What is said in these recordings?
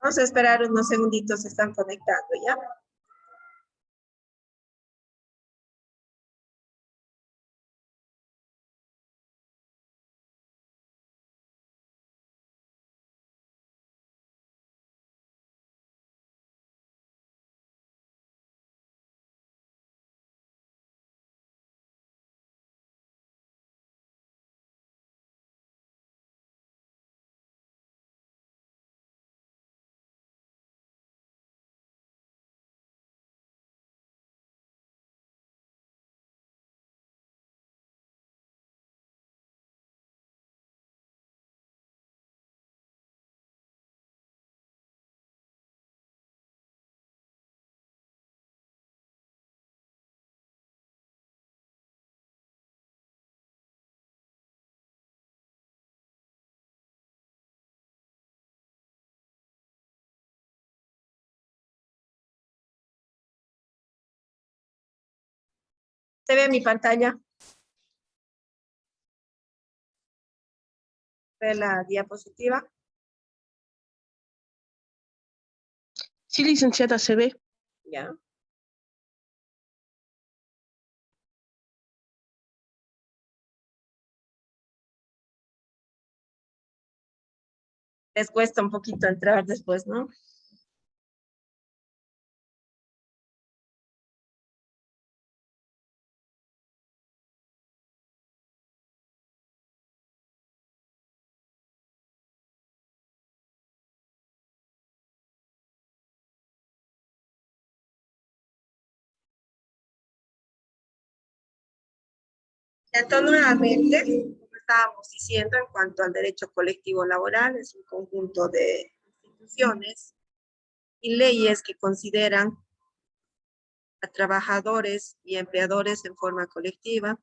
Vamos a esperar unos segunditos, se están conectando, ¿ya? ¿Se ve mi pantalla? ¿Ve la diapositiva? Sí, licenciada, se ve. Ya. Les cuesta un poquito entrar después, ¿no? Entonces, nuevamente, como estábamos diciendo, en cuanto al derecho colectivo laboral, es un conjunto de instituciones y leyes que consideran a trabajadores y empleadores en forma colectiva,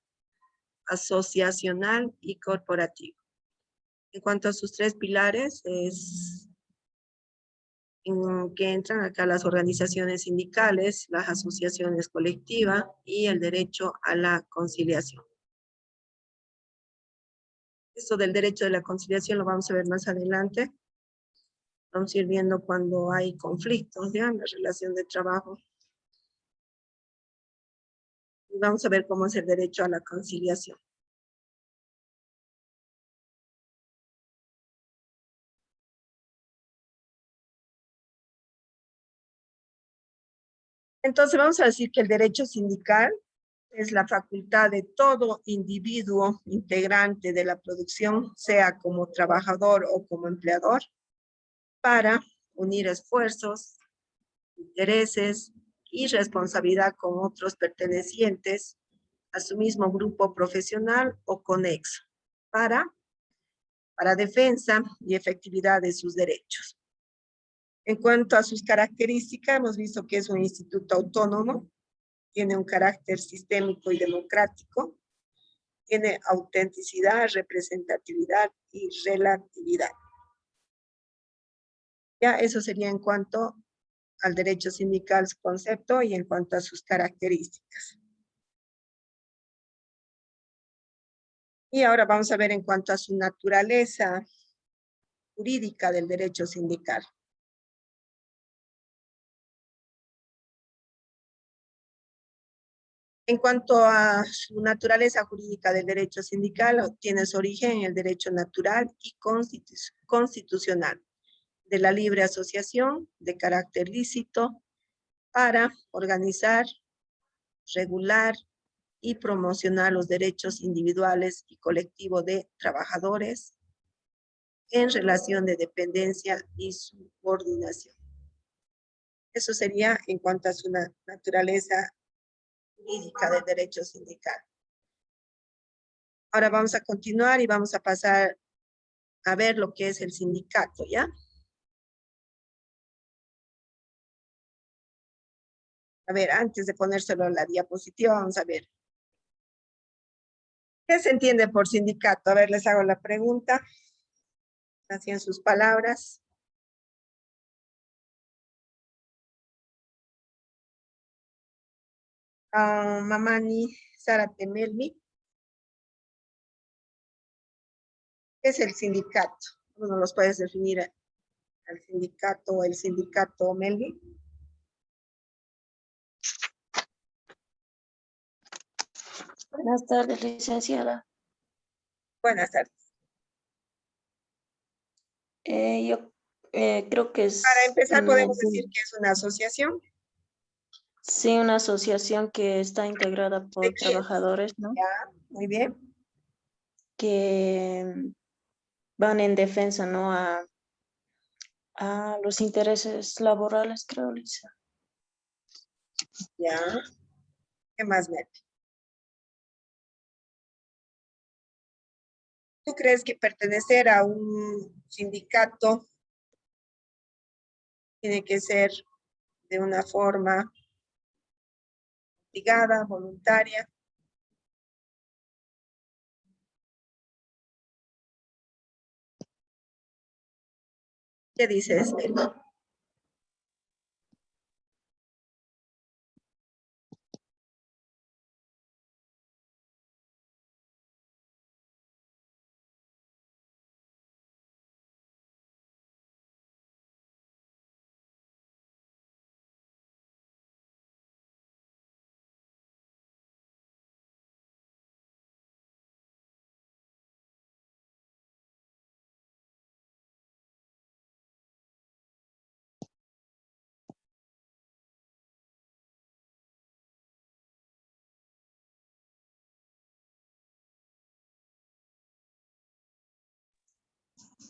asociacional y corporativa. En cuanto a sus tres pilares, es en que entran acá las organizaciones sindicales, las asociaciones colectivas y el derecho a la conciliación. Esto del derecho de la conciliación lo vamos a ver más adelante. Vamos a ir viendo cuando hay conflictos, ¿ya? En la relación de trabajo. Y vamos a ver cómo es el derecho a la conciliación. Entonces vamos a decir que el derecho sindical es la facultad de todo individuo integrante de la producción, sea como trabajador o como empleador, para unir esfuerzos, intereses y responsabilidad con otros pertenecientes a su mismo grupo profesional o conexo, para defensa y efectividad de sus derechos. En cuanto a sus características, hemos visto que es un instituto autónomo, tiene un carácter sistémico y democrático, tiene autenticidad, representatividad y relatividad. Ya eso sería en cuanto al derecho sindical, su concepto, y en cuanto a sus características. Y ahora vamos a ver en cuanto a su naturaleza jurídica del derecho sindical. En cuanto a su naturaleza jurídica del derecho sindical, tiene su origen en el derecho natural y constitucional de la libre asociación de carácter lícito para organizar, regular y promocionar los derechos individuales y colectivos de trabajadores en relación de dependencia y subordinación. Eso sería en cuanto a su naturaleza jurídica del derecho sindical. Ahora vamos a continuar y vamos a pasar a ver lo que es el sindicato, ¿ya? A ver, antes de ponérselo en la diapositiva, vamos a ver. ¿Qué se entiende por sindicato? A ver, les hago la pregunta. Así en sus palabras. Mamani Zárate Melmi. ¿Qué es el sindicato? ¿Cómo nos los puedes definir al sindicato o el sindicato Melvin. Buenas tardes, licenciada. Buenas tardes. Yo creo que es Para empezar, podemos decir que es una asociación. sí, una asociación que está integrada por ¿De quién? trabajadores, ¿no? Ya, muy bien. Que van en defensa, ¿no? A los intereses laborales, creo, licenciada. Ya. ¿Qué más, Melvin? ¿Tú crees que pertenecer a un sindicato tiene que ser de una forma obligada, voluntaria? ¿Qué dices, Melvin?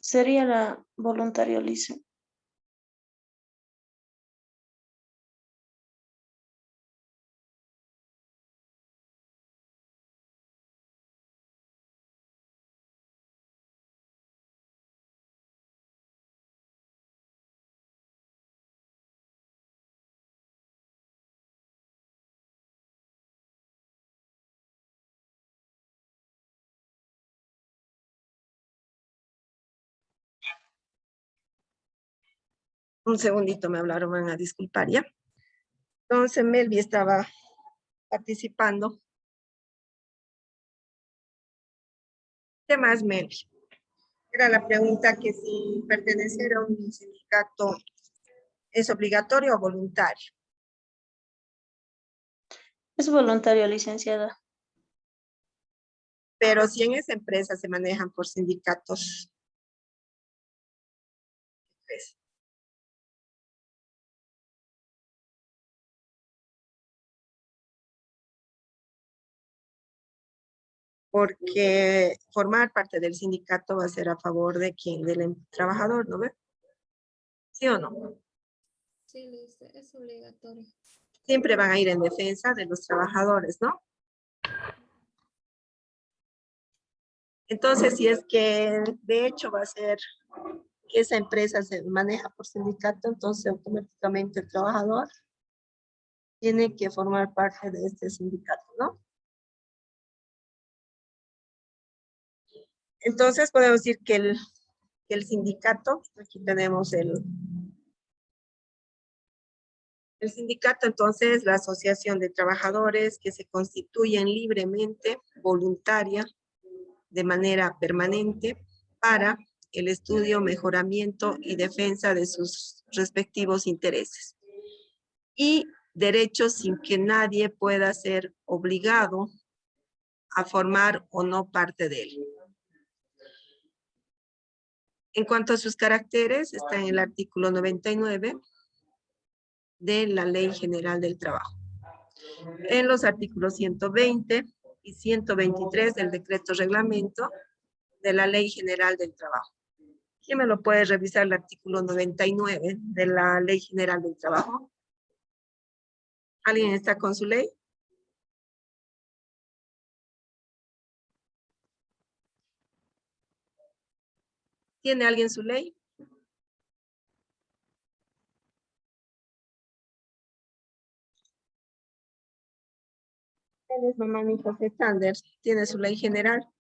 Sería la voluntaria, licenciada. Un segundito, me hablaron, van a disculpar, ¿ya? Entonces, Melvi estaba participando. ¿Qué más, Melvi? Era la pregunta que si pertenecer a un sindicato es obligatorio o voluntario. Es voluntaria, licenciada. Pero si en esa empresa se manejan por sindicatos, pues, porque formar parte del sindicato va a ser a favor de quién, del trabajador, ¿no ve? ¿Sí o no? Sí, es obligatorio. Siempre van a ir en defensa de los trabajadores, ¿no? Entonces, si es que de hecho va a ser que esa empresa se maneja por sindicato, entonces automáticamente el trabajador tiene que formar parte de este sindicato, ¿no? Entonces podemos decir que el sindicato, aquí tenemos el sindicato, entonces la asociación de trabajadores que se constituyen libremente, voluntaria, de manera permanente, para el estudio, mejoramiento y defensa de sus respectivos intereses y derechos sin que nadie pueda ser obligado a formar o no parte de él. En cuanto a sus caracteres, está en el artículo 99 de la Ley General del Trabajo. En los artículos 120 y 123 del decreto reglamento de la Ley General del Trabajo. ¿Quién me lo puede revisar el artículo 99 de la Ley General del Trabajo? ¿Alguien está con su ley? ¿Tiene alguien su ley? Él es mamá mi José Sanders. ¿Tiene su ley general?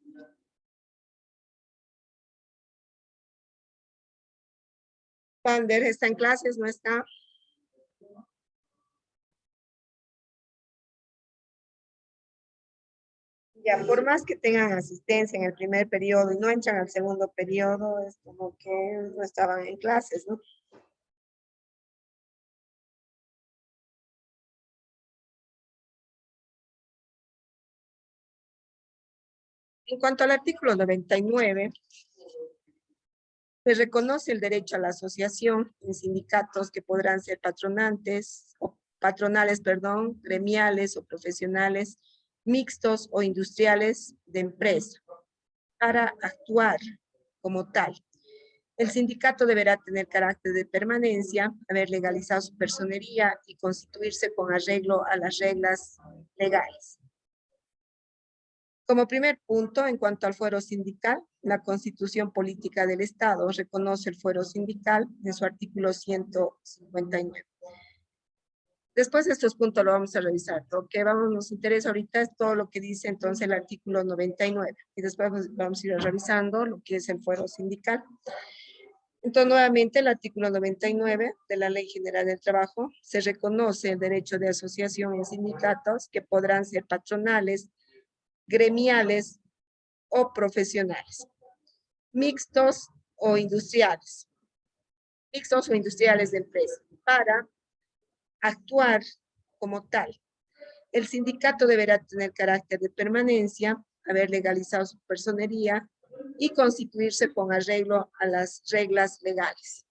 Sanders está en clases, ¿no está? Ya, por más que tengan asistencia en el primer periodo y no entran al segundo periodo, es como que no estaban en clases, ¿no? En cuanto al artículo 99, se reconoce el derecho a la asociación en sindicatos que podrán ser patronales, gremiales o profesionales, mixtos o industriales de empresa, para actuar como tal. El sindicato deberá tener carácter de permanencia, haber legalizado su personería y constituirse con arreglo a las reglas legales. Como primer punto, en cuanto al fuero sindical, la Constitución Política del Estado reconoce el fuero sindical en su artículo 159. Después de estos puntos lo vamos a revisar. Lo que nos interesa ahorita es todo lo que dice entonces el artículo 99. Y después vamos a ir revisando lo que es el fuero sindical. Entonces, nuevamente, el artículo 99 de la Ley General del Trabajo se reconoce el derecho de asociación en sindicatos que podrán ser patronales, gremiales o profesionales, mixtos o industriales de empresa, para actuar como tal. El sindicato deberá tener carácter de permanencia, haber legalizado su personería y constituirse con arreglo a las reglas legales.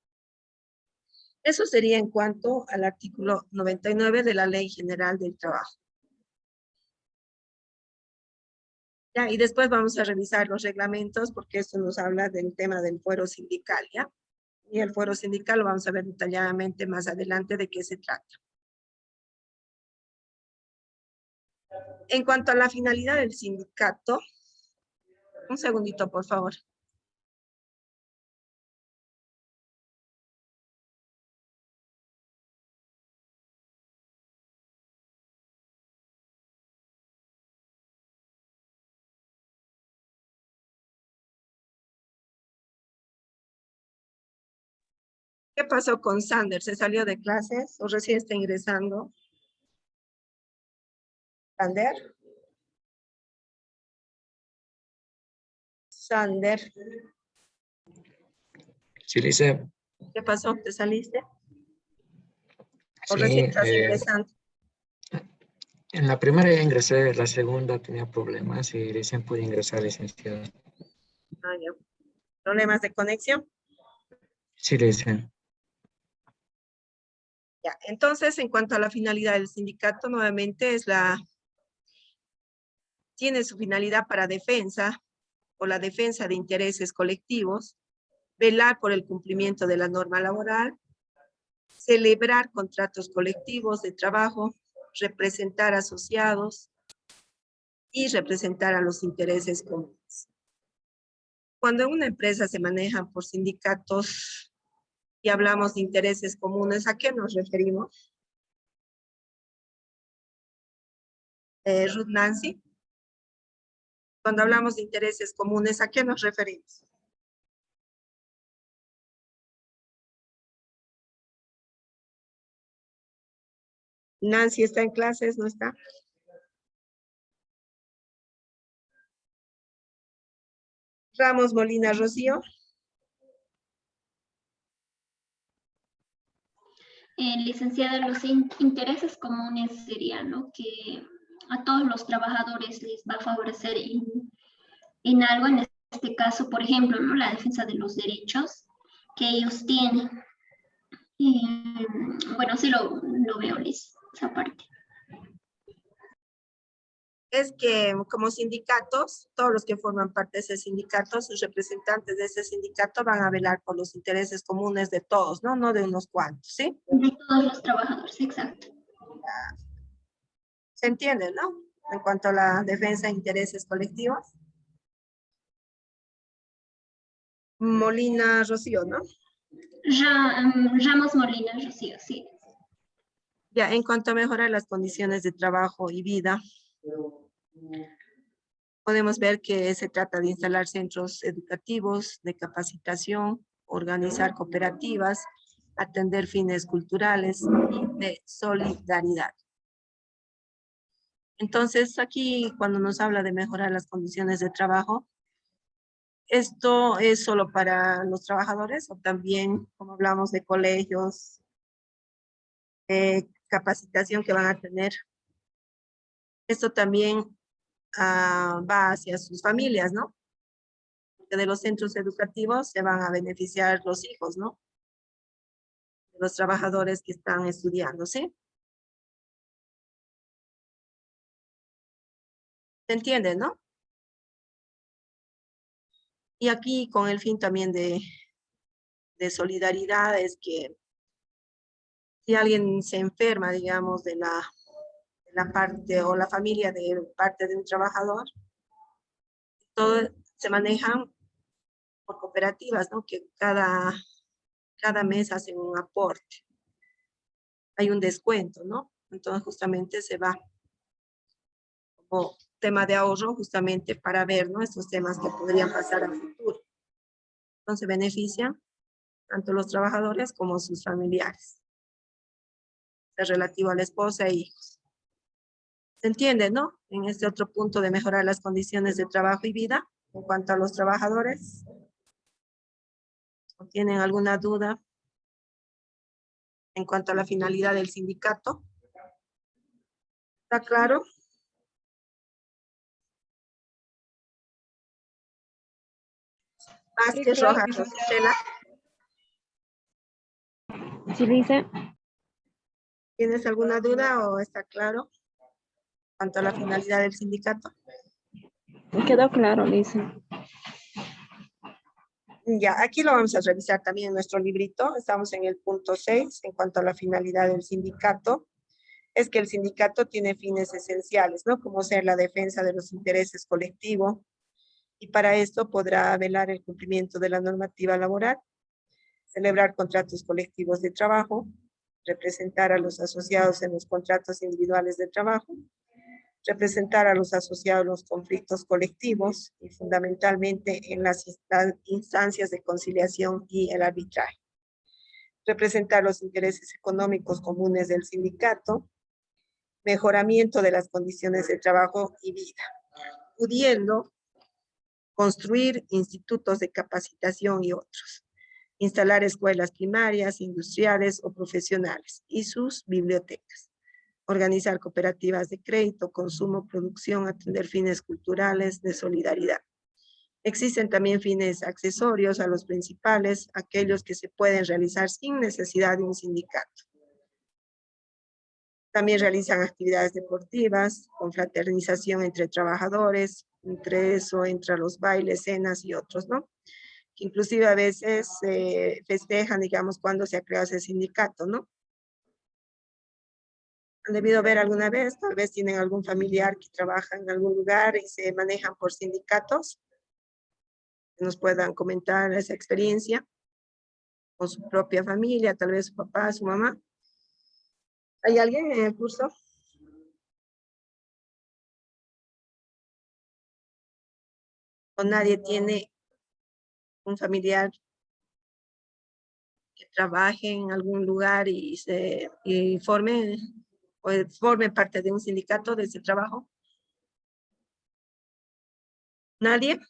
Eso sería en cuanto al artículo 99 de la Ley General del Trabajo. Ya, y después vamos a revisar los reglamentos porque esto nos habla del tema del fuero sindical, ¿ya? Y el fuero sindical lo vamos a ver detalladamente más adelante de qué se trata. En cuanto a la finalidad del sindicato, un segundito, por favor. ¿Qué pasó con Sander? ¿Se salió de clases o recién está ingresando? ¿Sander? Sander. Sí, Lice. ¿Qué pasó? ¿Te saliste? ¿O Sí, recién estás ingresando? en la primera ya ingresé, la segunda tenía problemas y recién pude ingresar, licenciado. Ah, ya. ¿Problemas de conexión? Sí, Lice. Ya. Entonces, en cuanto a la finalidad del sindicato, nuevamente tiene su finalidad para defensa o la defensa de intereses colectivos, velar por el cumplimiento de la norma laboral, celebrar contratos colectivos de trabajo, representar asociados y representar a los intereses comunes. Cuando en una empresa se manejan por sindicatos y hablamos de intereses comunes, ¿a qué nos referimos? Ruth Nancy. Cuando hablamos de intereses comunes, ¿a qué nos referimos? Nancy está en clases, ¿no está? Ramos Molina Rocío. Licenciada, los intereses comunes serían, ¿no?, que a todos los trabajadores les va a favorecer en algo, en este caso, por ejemplo, ¿no?, la defensa de los derechos que ellos tienen. Bueno, sí lo veo, Liz, esa parte. Es que como sindicatos, todos los que forman parte de ese sindicato, sus representantes de ese sindicato van a velar por los intereses comunes de todos, ¿no? No de unos cuantos, ¿sí? De todos los trabajadores, exacto. ¿Se entiende, no? En cuanto a la defensa de intereses colectivos. Molina Rocío, ¿no? Ramos Molina Rocío, sí. Ya, en cuanto a mejorar las condiciones de trabajo y vida, podemos ver que se trata de instalar centros educativos, de capacitación, organizar cooperativas, atender fines culturales y de solidaridad. Entonces, aquí cuando nos habla de mejorar las condiciones de trabajo, ¿esto es solo para los trabajadores o también, como hablamos de colegios, capacitación que van a tener? Esto también va hacia sus familias, ¿no? Porque de los centros educativos se van a beneficiar los hijos, ¿no? Los trabajadores que están estudiando, ¿sí? ¿Se entiende, no? Y aquí con el fin también de solidaridad es que si alguien se enferma, digamos, de la parte o la familia de parte de un trabajador, todo se manejan por cooperativas, ¿no? Que cada mes hacen un aporte. Hay un descuento, ¿no? Entonces justamente se va como tema de ahorro justamente para ver, ¿no? Estos temas que podrían pasar a futuro. Entonces benefician tanto los trabajadores como sus familiares. Es relativo a la esposa e hijos. ¿Se entiende, no? En este otro punto de mejorar las condiciones de trabajo y vida en cuanto a los trabajadores. ¿O tienen alguna duda en cuanto a la finalidad del sindicato? ¿Está claro? Vázquez, Rojas, Rositela, Sí, dice. ¿tienes alguna duda o está claro en cuanto a la finalidad del sindicato? Quedó claro, dice. Ya, aquí lo vamos a revisar también en nuestro librito. Estamos en el punto 6 en cuanto a la finalidad del sindicato. Es que el sindicato tiene fines esenciales, ¿no? Como ser la defensa de los intereses colectivos, y para esto podrá velar el cumplimiento de la normativa laboral, celebrar contratos colectivos de trabajo, representar a los asociados en los contratos individuales de trabajo, representar a los asociados en los conflictos colectivos y fundamentalmente en las instancias de conciliación y el arbitraje, representar los intereses económicos comunes del sindicato, mejoramiento de las condiciones de trabajo y vida, pudiendo construir institutos de capacitación y otros, instalar escuelas primarias, industriales o profesionales y sus bibliotecas, organizar cooperativas de crédito, consumo, producción, atender fines culturales de solidaridad. Existen también fines accesorios a los principales, aquellos que se pueden realizar sin necesidad de un sindicato. También realizan actividades deportivas, confraternización entre trabajadores, entre eso, entre los bailes, cenas y otros, ¿no? Inclusive a veces festejan, digamos, cuando se ha creado ese sindicato, ¿no? Han debido ver alguna vez, tal vez tienen algún familiar que trabaja en algún lugar y se manejan por sindicatos, que nos puedan comentar esa experiencia con su propia familia, tal vez su papá, su mamá. ¿Hay alguien en el curso? ¿O nadie tiene un familiar que trabaje en algún lugar y forme parte de un sindicato de ese trabajo? ¿Nadie?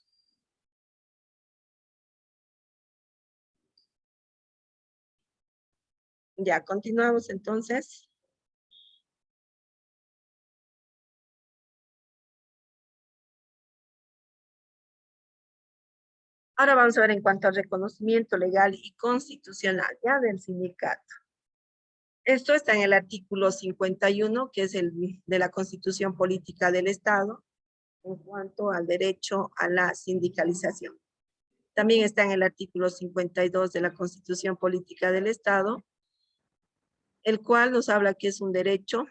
Ya, continuamos entonces. Ahora vamos a ver en cuanto al reconocimiento legal y constitucional ya del sindicato. Esto está en el artículo 51, que es el de la Constitución Política del Estado, en cuanto al derecho a la sindicalización. También está en el artículo 52 de la Constitución Política del Estado, el cual nos habla que es un derecho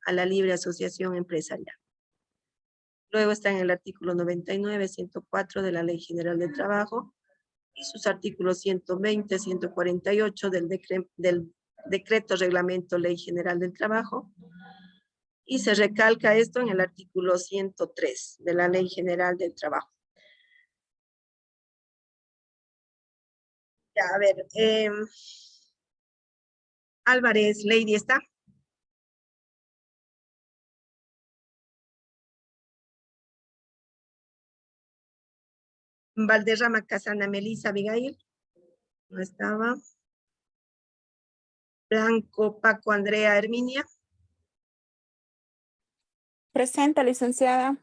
a la libre asociación empresarial. Luego está en el artículo 99, 104 de la Ley General del Trabajo y sus artículos 120, 148 del Decreto Reglamento Ley General del Trabajo, y se recalca esto en el artículo 103 de la Ley General del Trabajo. Ya, a ver, Álvarez, Lady, ¿está? Valderrama Casana Melissa Abigail. No estaba. Blanco Paco Andrea Herminia. Presente, licenciada.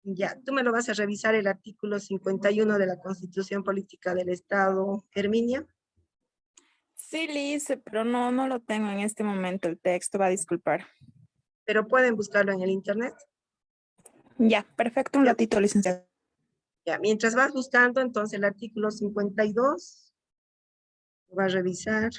Ya, tú me lo vas a revisar el artículo 51 de la Constitución Política del Estado, Herminia. Sí, Liz, pero no lo tengo en este momento el texto, va a disculpar. Pero pueden buscarlo en el internet. Ya, perfecto, un Ya. ratito, licenciada. Ya, mientras vas buscando, entonces el artículo 52 lo va a revisar.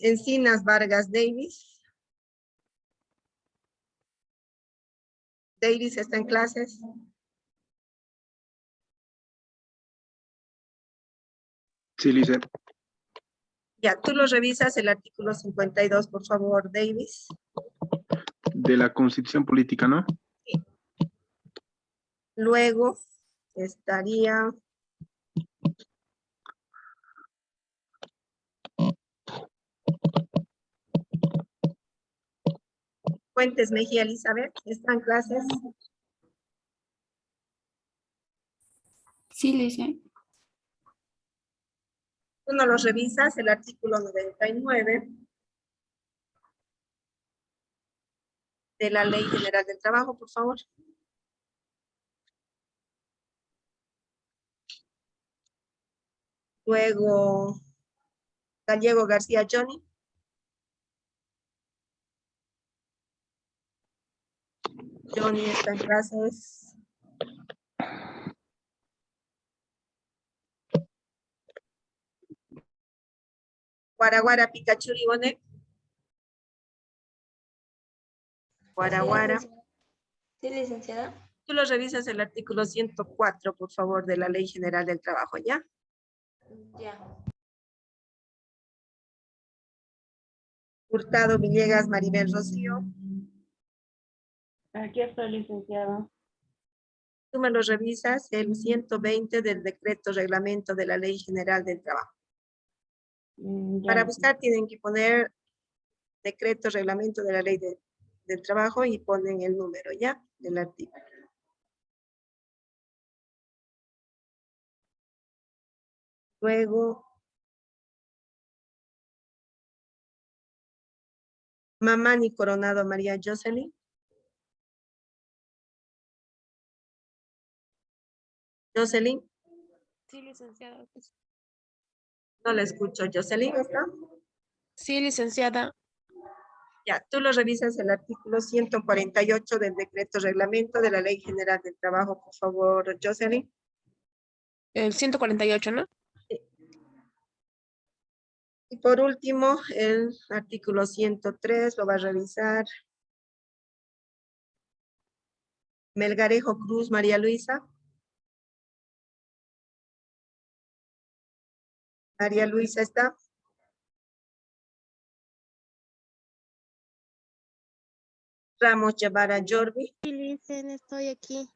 Encinas Vargas Davis. Davis está en clases. Sí, Lice. Ya, tú lo revisas el artículo 52, por favor, Davis. De la Constitución Política, ¿no? Luego estaría Fuentes Mejía Elizabeth, ¿está en clases? Sí, Lice. Tú no los revisas, el artículo 99 de la Ley General del Trabajo, por favor. Luego, Gallego García Johnny. Johnny está en clases. Guaraguara Pikachu Bonet. Guaraguara. Sí, licenciada. Tú lo revisas el artículo 104, por favor, de la Ley General del Trabajo, ¿ya? Ya. Hurtado Villegas Maribel Rocío. Aquí estoy, licenciada. Tú me lo revisas el 120 del decreto reglamento de la Ley General del Trabajo. Para buscar tienen que poner decreto reglamento de la Ley del Trabajo y ponen el número, ¿ya? Del artículo. Luego, Mamani Coronado María Jocelyn. Jocelyn, Sí, licenciada. no la escucho. Jocelyn, ¿está? Sí, licenciada. Ya, tú lo revisas el artículo 148 del decreto reglamento de la Ley General del Trabajo, por favor, Jocelyn. El 148, ¿no? Y por último, el artículo 103 lo va a revisar Melgarejo Cruz María Luisa. María Luisa está. Ramos Guevara Jordi. Sí, Licen, estoy aquí.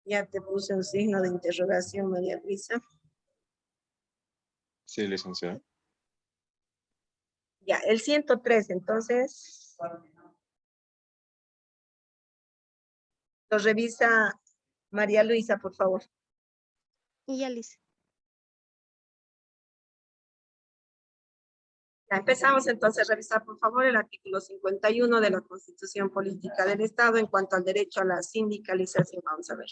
Ya te puse un signo de interrogación, María Luisa. Sí, licenciada. Ya, el 103, entonces. Lo revisa María Luisa, por favor. Y ya, Lice. Ya empezamos entonces a revisar, por favor, el artículo 51 de la Constitución Política del Estado en cuanto al derecho a la sindicalización. Vamos a ver.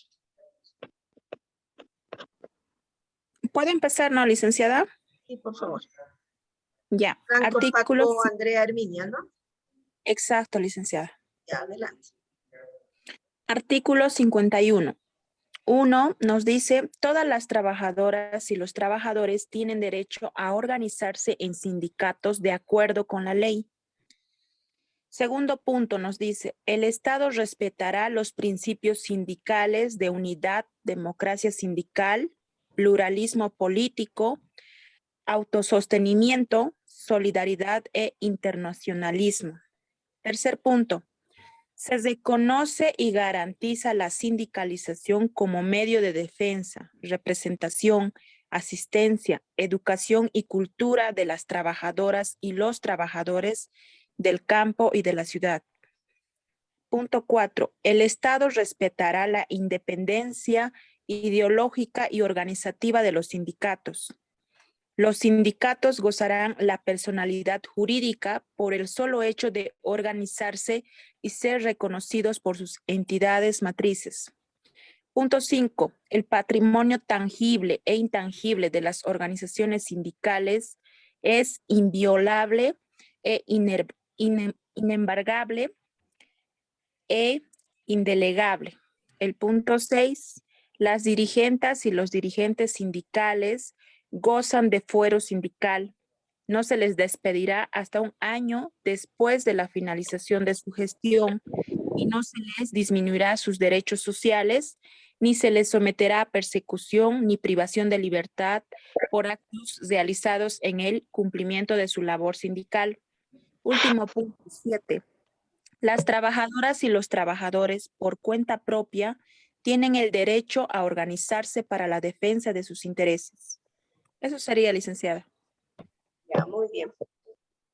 ¿Puede empezar, no, licenciada? Sí, por favor. Ya, Franco artículo... Paco Andrea Herminia, ¿no? Exacto, licenciada. Ya, adelante. Artículo 51. 1 nos dice, todas las trabajadoras y los trabajadores tienen derecho a organizarse en sindicatos de acuerdo con la ley. Segundo punto nos dice, el Estado respetará los principios sindicales de unidad, democracia sindical, pluralismo político, autosostenimiento, solidaridad e internacionalismo. Tercer punto. Se reconoce y garantiza la sindicalización como medio de defensa, representación, asistencia, educación y cultura de las trabajadoras y los trabajadores del campo y de la ciudad. Punto 4. El Estado respetará la independencia ideológica y organizativa de los sindicatos. Los sindicatos gozarán la personalidad jurídica por el solo hecho de organizarse y ser reconocidos por sus entidades matrices. Punto 5. El patrimonio tangible e intangible de las organizaciones sindicales es inviolable e inembargable e indelegable. El punto 6. Las dirigentes y los dirigentes sindicales gozan de fuero sindical. No se les despedirá hasta un año después de la finalización de su gestión y no se les disminuirá sus derechos sociales, ni se les someterá a persecución ni privación de libertad por actos realizados en el cumplimiento de su labor sindical. Último punto 7. Las trabajadoras y los trabajadores por cuenta propia tienen el derecho a organizarse para la defensa de sus intereses. Eso sería, licenciada. Ya, muy bien.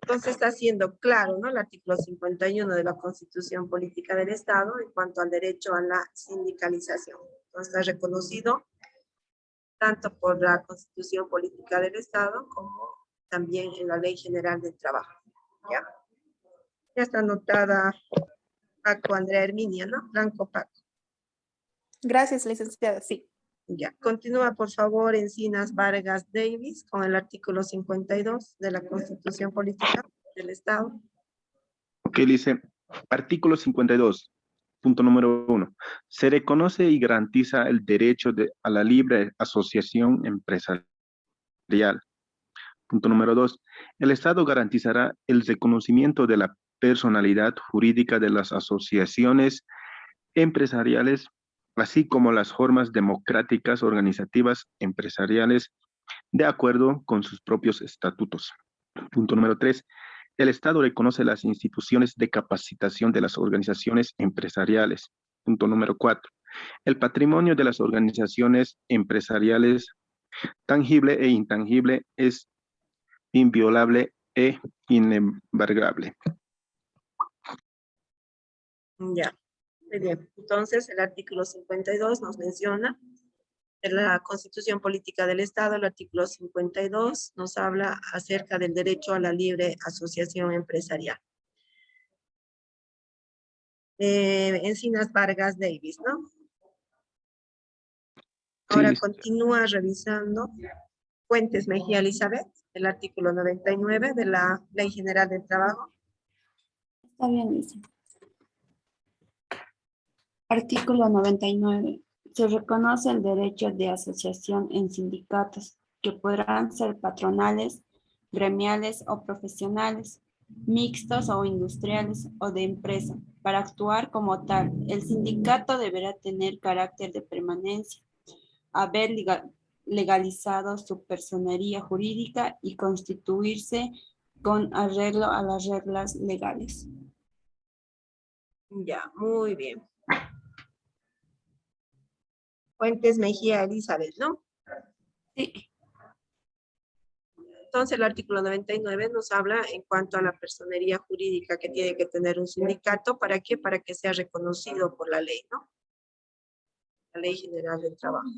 Entonces está siendo claro, ¿no? El artículo 51 de la Constitución Política del Estado en cuanto al derecho a la sindicalización. Entonces está reconocido tanto por la Constitución Política del Estado como también en la Ley General del Trabajo. ¿Ya? Ya está anotada Paco Andrea Herminia, ¿no? Blanco Paco. Gracias, licenciada. Sí. Ya. Continúa, por favor, Encinas Vargas Davis con el artículo 52 de la Constitución Política del Estado. Ok, dice, artículo 52, punto número 1. Se reconoce y garantiza el derecho a la libre asociación empresarial. Punto número 2. El Estado garantizará el reconocimiento de la personalidad jurídica de las asociaciones empresariales, así como las formas democráticas organizativas empresariales de acuerdo con sus propios estatutos. Punto número 3. El Estado reconoce las instituciones de capacitación de las organizaciones empresariales. Punto número 4. El patrimonio de las organizaciones empresariales, tangible e intangible, es inviolable e inembargable. Ya, muy bien. Entonces, el artículo 52 nos menciona de la Constitución Política del Estado. El artículo 52 nos habla acerca del derecho a la libre asociación empresarial. Encinas Vargas Davis, ¿no? Ahora Sí, continúa revisando Fuentes Mejía Elizabeth, el artículo 99 de la Ley General del Trabajo. Está bien, dice. Artículo 99. Se reconoce el derecho de asociación en sindicatos, que podrán ser patronales, gremiales o profesionales, mixtos o industriales o de empresa. Para actuar como tal, el sindicato deberá tener carácter de permanencia, haber legalizado su personería jurídica y constituirse con arreglo a las reglas legales. Ya, muy bien. Fuentes Mejía Elizabeth, ¿no? Sí. Entonces, el artículo 99 nos habla en cuanto a la personería jurídica que tiene que tener un sindicato. ¿Para qué? Para que sea reconocido por la ley, ¿no? La Ley General del Trabajo.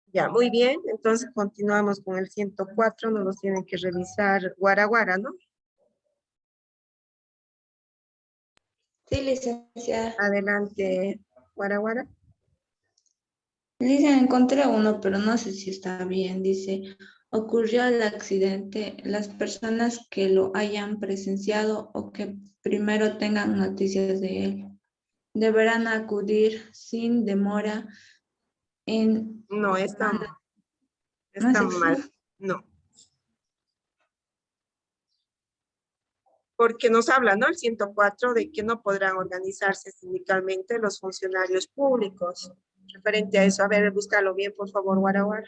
Ya, muy bien. Entonces, continuamos con el 104. Nos los tienen que revisar Guaraguara, ¿no? Sí, licenciada. Adelante, Guaraguara. Dice, encontré uno, pero no sé si está bien. Dice, ocurrió el accidente. Las personas que lo hayan presenciado o que primero tengan noticias de él deberán acudir sin demora en... No, está ¿No es así? mal. No. Porque nos habla, ¿no? El 104 de que no podrán organizarse sindicalmente los funcionarios públicos. Referente a eso, a ver, búscalo bien, por favor, Guaraguara.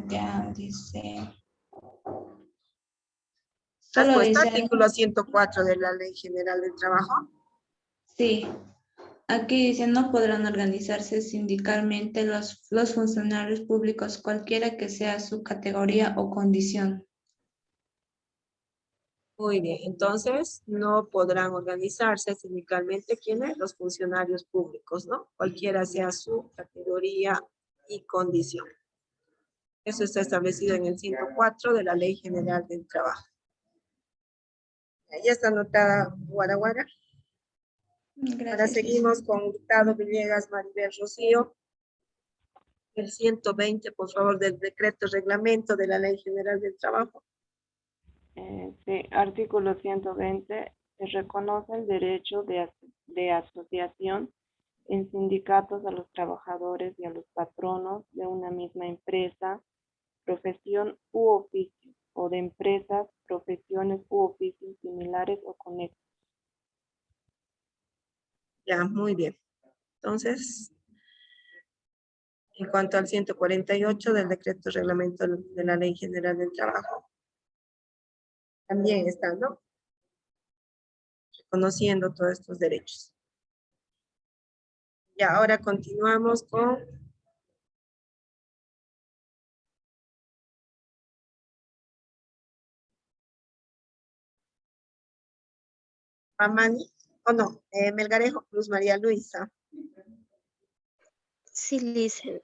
Ya dice... ¿Has Solo puesto dice... artículo 104 de la Ley General del Trabajo? Sí. Aquí dice, no podrán organizarse sindicalmente los funcionarios públicos, cualquiera que sea su categoría o condición. Muy bien, entonces no podrán organizarse sindicalmente quienes, los funcionarios públicos, ¿no? Cualquiera sea su categoría y condición. Eso está establecido en el 104 de la Ley General del Trabajo. Ya está anotada Guaraguara. Ahora Gracias. seguimos con Hurtado, Villegas, Maribel, Rocío. El 120, por favor, del decreto reglamento de la Ley General del Trabajo. Sí, artículo 120. Se reconoce el derecho de asociación en sindicatos a los trabajadores y a los patronos de una misma empresa, profesión u oficio, o de empresas, profesiones u oficios similares o conexos. Ya, muy bien. Entonces, en cuanto al 148 del decreto reglamento de la Ley General del Trabajo, también está, ¿no? Reconociendo todos estos derechos. Y ahora continuamos con Amani, o no, Melgarejo Cruz María Luisa. Sí, dicen.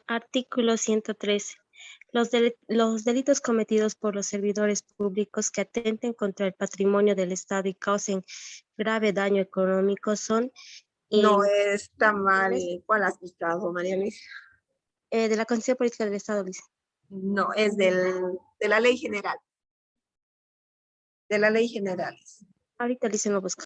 Artículo 113. Los delitos cometidos por los servidores públicos que atenten contra el patrimonio del Estado y causen grave daño económico son No, está mal. ¿Cuál has buscado, María Luisa? de la Constitución Política del Estado, dice. No, es de la Ley General. De la Ley General. Ahorita dice lo busco.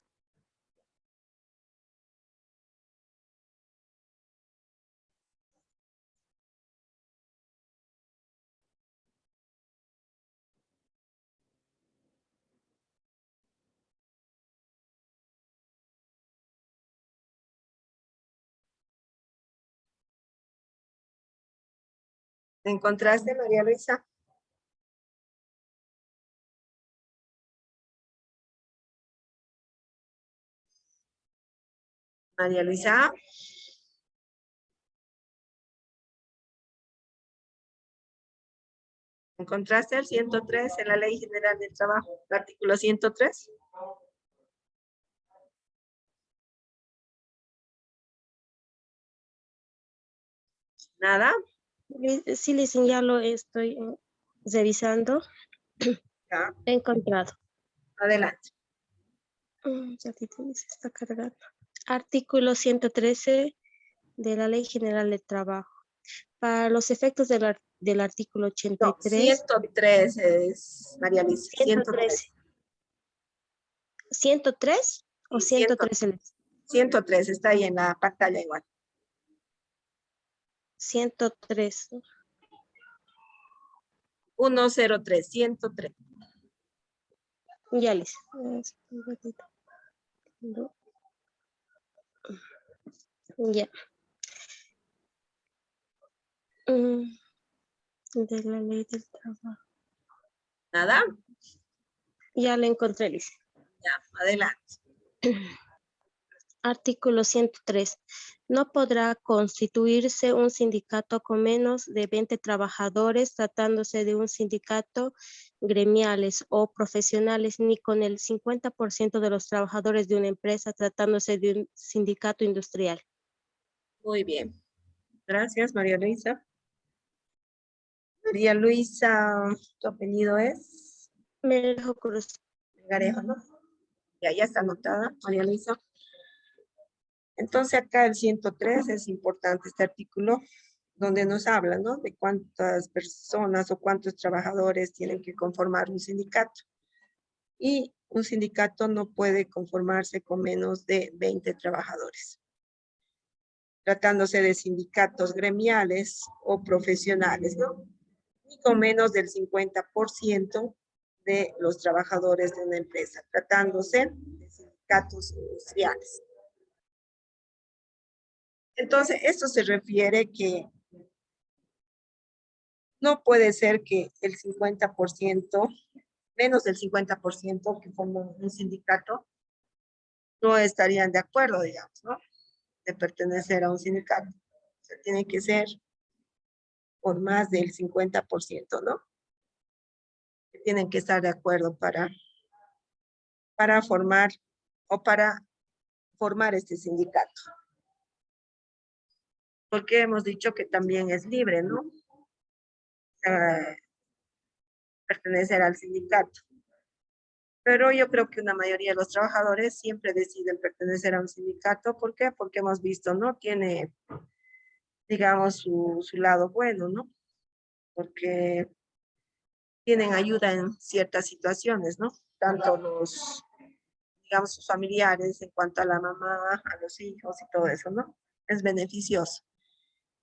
¿Te encontraste, María Luisa? María Luisa. ¿Encontraste el 103 en la Ley General del Trabajo? El artículo 103. ¿Nada? Sí, dicen, ya lo estoy revisando. Ya, He encontrado. adelante. Ya se está cargando. Artículo 113 de la Ley General del Trabajo. Para los efectos del artículo No, 83. 103 es, María Luisa. 113. 103 o 113. 103, está ahí en la pantalla igual. 103. 103, 103. Ya les. Ya. De la Ley del Trabajo. ¿Nada? Ya la encontré, dice. Ya, adelante. Artículo 103. No podrá constituirse un sindicato con menos de 20 trabajadores tratándose de un sindicato gremiales o profesionales, ni con el 50% de los trabajadores de una empresa tratándose de un sindicato industrial. Muy bien. Gracias, María Luisa. María Luisa, ¿tu apellido es? Melgarejo Cruz. Melgarejo, ¿no? Ya está anotada, María Luisa. Entonces acá el 103 es importante este artículo donde nos habla, ¿no? De cuántas personas o cuántos trabajadores tienen que conformar un sindicato. Y un sindicato no puede conformarse con menos de 20 trabajadores, tratándose de sindicatos gremiales o profesionales, ¿no? Y con menos del 50% de los trabajadores de una empresa, tratándose de sindicatos industriales. Entonces, esto se refiere que no puede ser que el 50%, menos del 50% que forman un sindicato, no estarían de acuerdo, digamos, ¿no? de pertenecer a un sindicato. O sea, tiene que ser por más del 50%, ¿no? Que tienen que estar de acuerdo para formar o para formar este sindicato. Porque hemos dicho que también es libre, ¿no? Pertenecer al sindicato. Pero yo creo que una mayoría de los trabajadores siempre deciden pertenecer a un sindicato. ¿Por qué? Porque hemos visto, ¿no? Tiene, digamos, su lado bueno, ¿no? Porque tienen ayuda en ciertas situaciones, ¿no? Tanto los, digamos, sus familiares en cuanto a la mamá, a los hijos y todo eso, ¿no? Es beneficioso.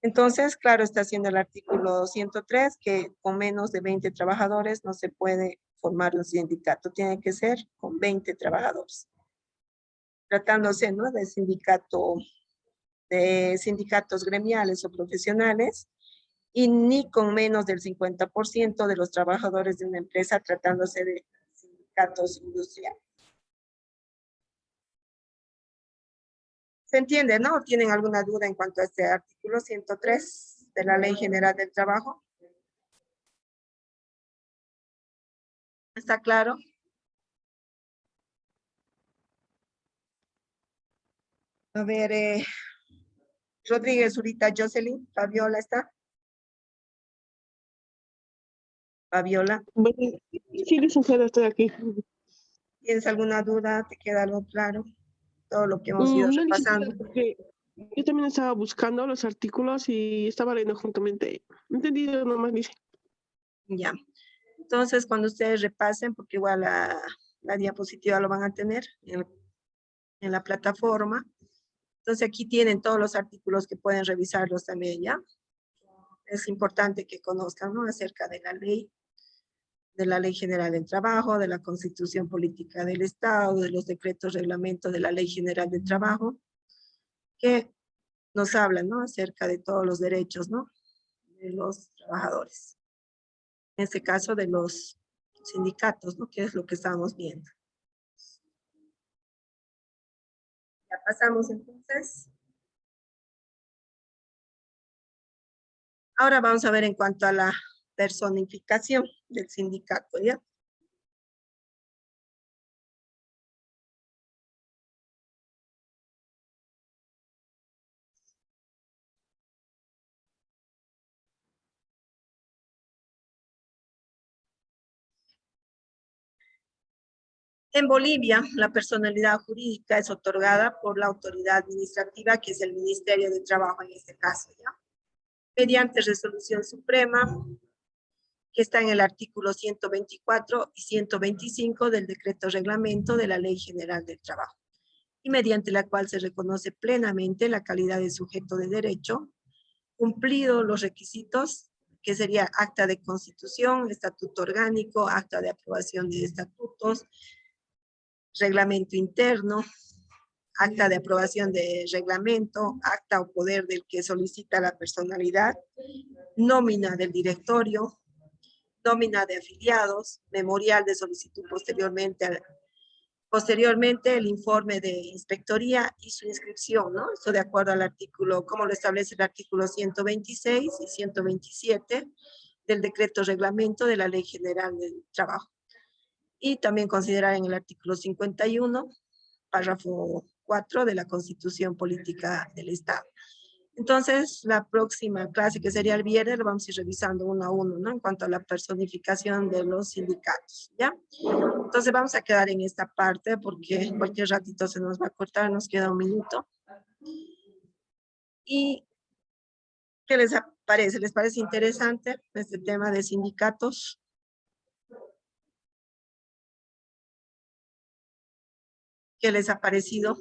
Entonces, claro, está haciendo el artículo 103 que con menos de 20 trabajadores no se puede formar un sindicato, tiene que ser con 20 trabajadores. Tratándose, ¿no? de sindicatos gremiales o profesionales, y ni con menos del 50% de los trabajadores de una empresa, tratándose de sindicatos industriales. ¿Se entiende, no? ¿Tienen alguna duda en cuanto a este artículo 103 de la Ley General del Trabajo? ¿Está claro? A ver, Rodríguez, Zurita, Jocelyn, Fabiola, ¿está? Fabiola, Bueno, sí, licenciada, estoy aquí. ¿tienes alguna duda? ¿Te queda algo claro? Todo lo que hemos ido No, licenciada, repasando. porque yo también estaba buscando los artículos y estaba leyendo juntamente. Entendido nomás, dice. Ya. Entonces, cuando ustedes repasen, porque igual la diapositiva lo van a tener en la plataforma. Entonces, aquí tienen todos los artículos que pueden revisarlos también, ¿ya? Es importante que conozcan, ¿no? Acerca de la Ley General del Trabajo, de la Constitución Política del Estado, de los decretos reglamentos de la Ley General del Trabajo, que nos hablan, ¿no? Acerca de todos los derechos, ¿no? De los trabajadores. En este caso, de los sindicatos, ¿no? Que es lo que estamos viendo. Ya pasamos entonces. Ahora vamos a ver en cuanto a la personificación del sindicato, ¿ya? En Bolivia, la personalidad jurídica es otorgada por la autoridad administrativa, que es el Ministerio de Trabajo en este caso, ¿ya? Mediante resolución suprema, que está en el artículo 124 y 125 del decreto reglamento de la Ley General del Trabajo, y mediante la cual se reconoce plenamente la calidad de sujeto de derecho, cumplido los requisitos, que sería acta de constitución, estatuto orgánico, acta de aprobación de estatutos, reglamento interno, acta de aprobación de reglamento, acta o poder del que solicita la personalidad, nómina del directorio, nómina de afiliados, memorial de solicitud posteriormente el informe de inspectoría y su inscripción, ¿no? Eso de acuerdo al artículo, como lo establece el artículo 126 y 127 del decreto reglamento de la Ley General del Trabajo. Y también considerar en el artículo 51, párrafo 4 de la Constitución Política del Estado. Entonces, la próxima clase, que sería el viernes, lo vamos a ir revisando uno a uno, ¿no? En cuanto a la personificación de los sindicatos, ¿ya? Entonces, vamos a quedar en esta parte porque en cualquier ratito se nos va a cortar, nos queda un minuto. ¿Y qué les parece? ¿Les parece interesante este tema de sindicatos? ¿Qué les ha parecido?